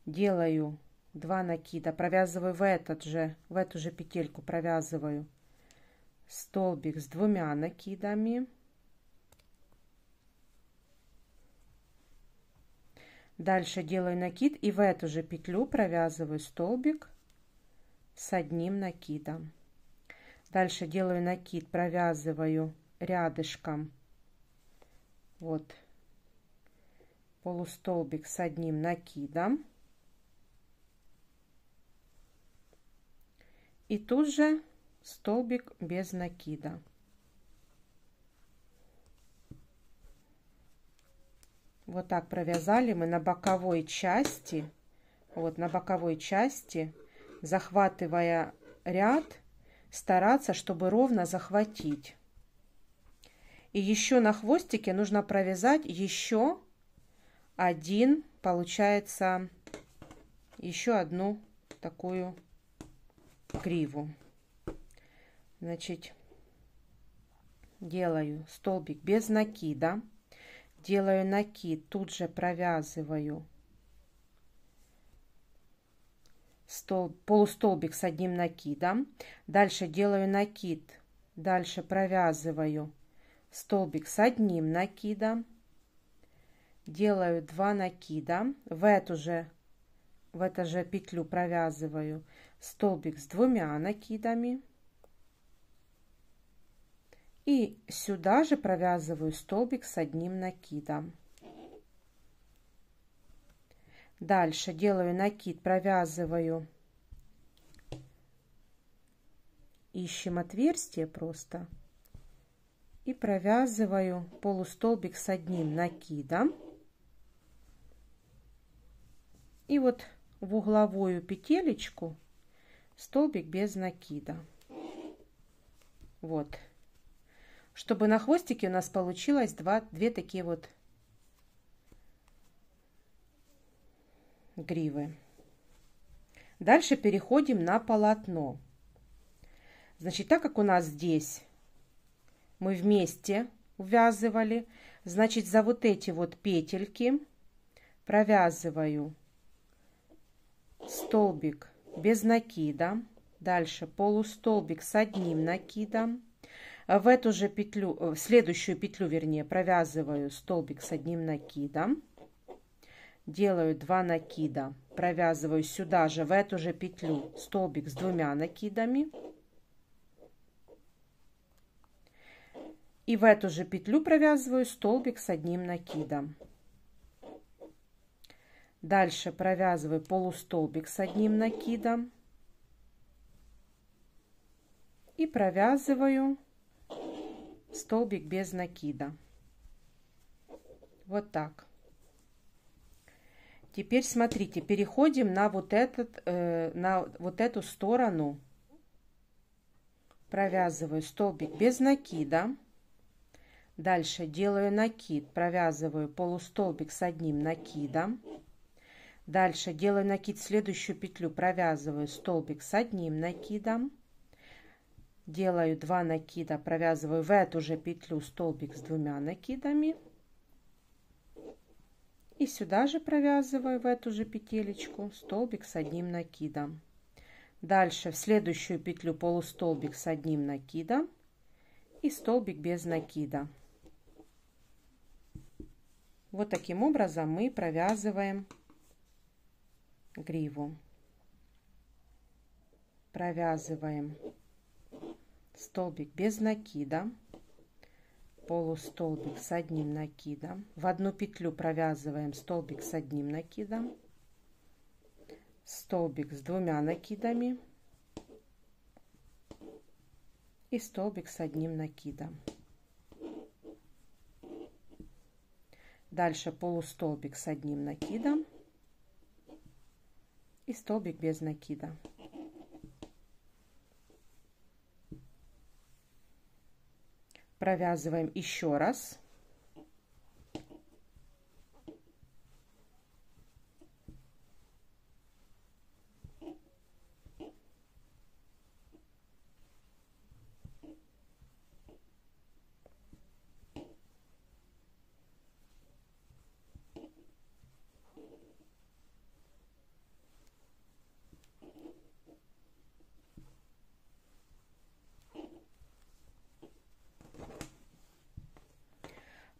делаю 2 накида, провязываю в эту же петельку провязываю столбик с 2 накидами, дальше делаю накид и в эту же петлю провязываю столбик с 1 накидом, дальше делаю накид, провязываю рядышком вот полустолбик с 1 накидом и тут же столбик без накида. Вот так провязали мы на боковой части, вот на боковой части, захватывая ряд, стараться, чтобы ровно захватить. И еще на хвостике нужно провязать еще один, получается, еще одну такую гриву. Значит, делаю столбик без накида, делаю накид, тут же провязываю полустолбик с одним накидом, дальше делаю накид, дальше провязываю столбик с одним накидом, делаю 2 накида, в эту же петлю провязываю столбик с 2 накидами и сюда же провязываю столбик с одним накидом. Дальше делаю накид, провязываю, ищем отверстие просто и провязываю полустолбик с одним накидом. И вот в угловую петелечку столбик без накида. Вот. Чтобы на хвостике у нас получилось две такие вот гривы. Дальше переходим на полотно. Значит, так как у нас здесь мы вместе увязывали, значит, за вот эти вот петельки провязываю столбик без накида, дальше полустолбик с одним накидом, в эту же петлю, в следующую петлю, вернее, провязываю столбик с одним накидом, делаю 2 накида, провязываю сюда же в эту же петлю столбик с 2 накидами и в эту же петлю провязываю столбик с одним накидом. Дальше провязываю полустолбик с одним накидом и провязываю столбик без накида. Вот так. Теперь смотрите, переходим на вот эту сторону. Провязываю столбик без накида. Дальше делаю накид, провязываю полустолбик с одним накидом. Дальше делаю накид в следующую петлю, провязываю столбик с одним накидом. Делаю 2 накида, провязываю в эту же петлю столбик с 2 накидами. И сюда же провязываю в эту же петелечку столбик с одним накидом. Дальше в следующую петлю полустолбик с одним накидом и столбик без накида. Вот таким образом мы провязываем гриву. Провязываем столбик без накида, полустолбик с одним накидом, в одну петлю провязываем столбик с одним накидом, столбик с 2 накидами и столбик с одним накидом. Дальше полустолбик с одним накидом и столбик без накида. Провязываем еще раз.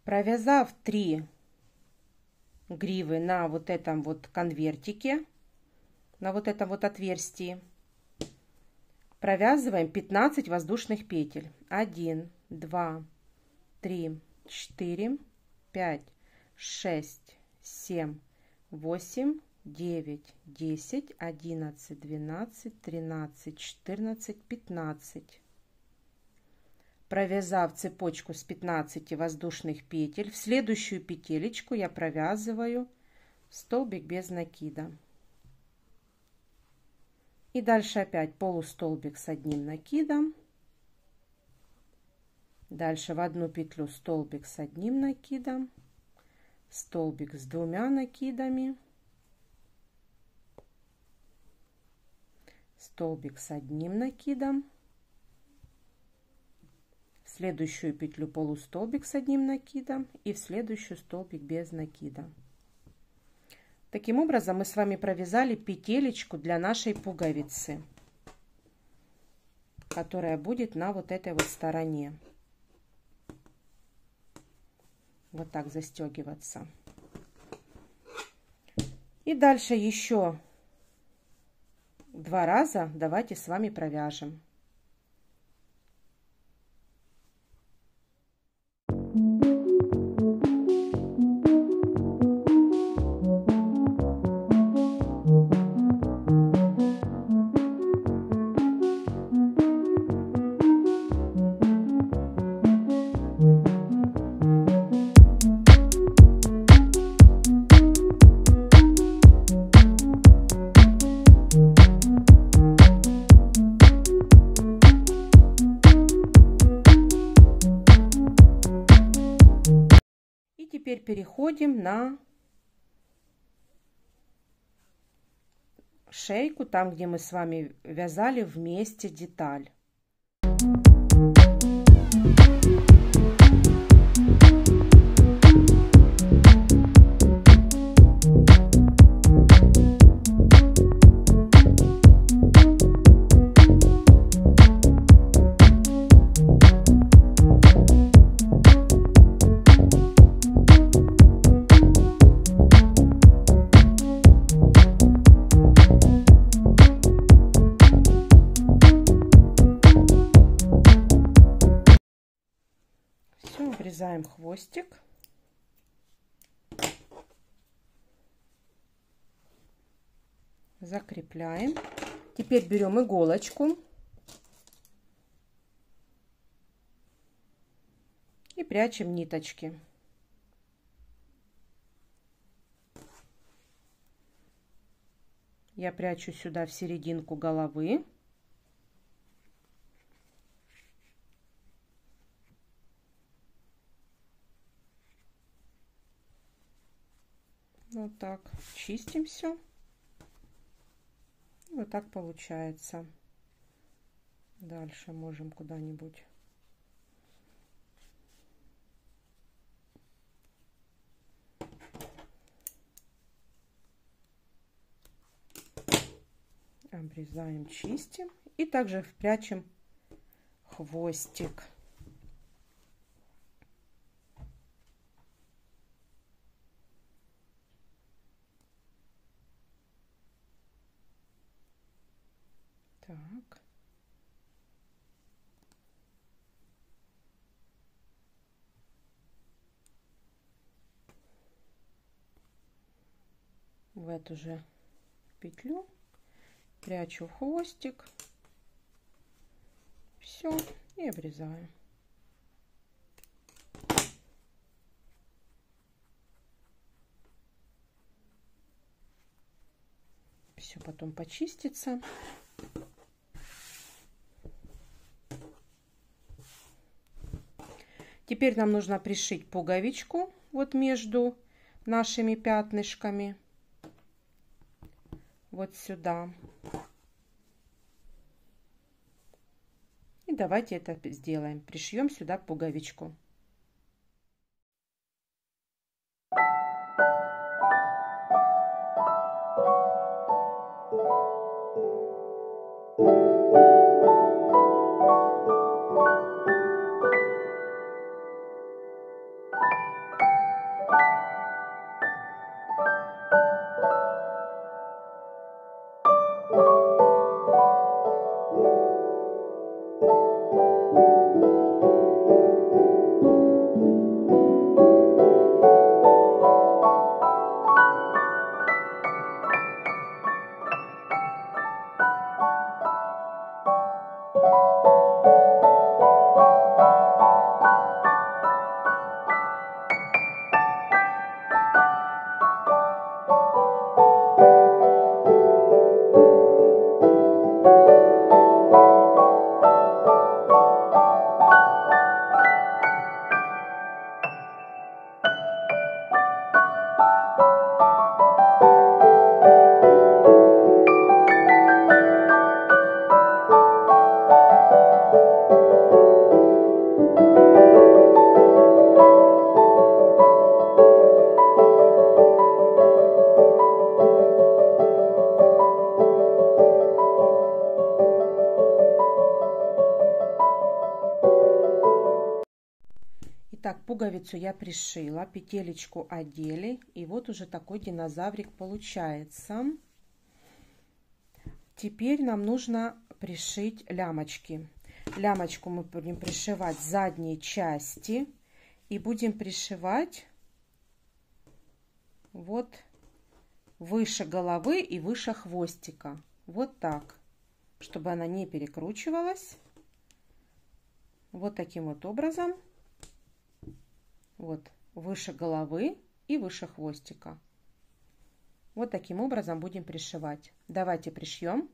Провязав 3 гривы на вот этом вот конвертике, на вот этом вот отверстии, провязываем 15 воздушных петель. 1, 2, 3, 4, 5, 6, 7, 8, 9, 10, 11, 12, 13, 14, 15. Провязав цепочку с 15 воздушных петель, в следующую петелечку я провязываю столбик без накида. И дальше опять полустолбик с одним накидом. Дальше в одну петлю столбик с одним накидом, столбик с двумя накидами, столбик с одним накидом, в следующую петлю полустолбик с одним накидом и в следующую столбик без накида. Таким образом мы с вами провязали петелечку для нашей пуговицы, которая будет на вот этой вот стороне. Вот так застегиваться. И дальше еще 2 раза давайте с вами провяжем. Теперь переходим на шейку, там, где мы с вами вязали вместе деталь. Обрезаем хвостик. Закрепляем. Теперь берем иголочку и прячем ниточки. Я прячу сюда в серединку головы. Вот так чистим все. Вот так получается. Дальше можем куда-нибудь обрезаем, чистим и также прячем хвостик. Так. В эту же петлю прячу хвостик. Все, и обрезаю. Все потом почистится. Теперь нам нужно пришить пуговичку вот между нашими пятнышками. Вот сюда. И давайте это сделаем. Пришьем сюда пуговичку. Итак, пуговицу я пришила, петелечку одели, и вот уже такой динозаврик получается. Теперь нам нужно пришить лямочки. Лямочку мы будем пришивать с задней части и будем пришивать вот выше головы и выше хвостика. Вот так, чтобы она не перекручивалась. Вот таким вот образом. Вот выше головы и выше хвостика. Вот таким образом будем пришивать. Давайте пришьем.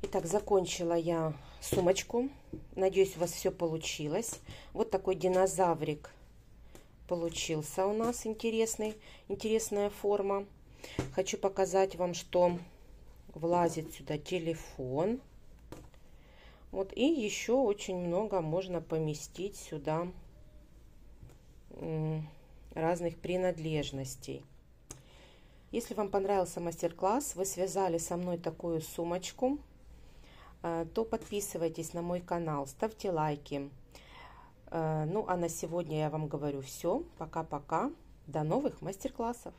Итак, закончила я сумочку. Надеюсь, у вас все получилось. Вот такой динозаврик получился у нас интересная форма. Хочу показать вам, что влазит сюда телефон. Вот, и еще очень много можно поместить сюда разных принадлежностей. Если вам понравился мастер-класс, вы связали со мной такую сумочку, то подписывайтесь на мой канал, ставьте лайки. Ну, а на сегодня я вам говорю все. Пока-пока. До новых мастер-классов.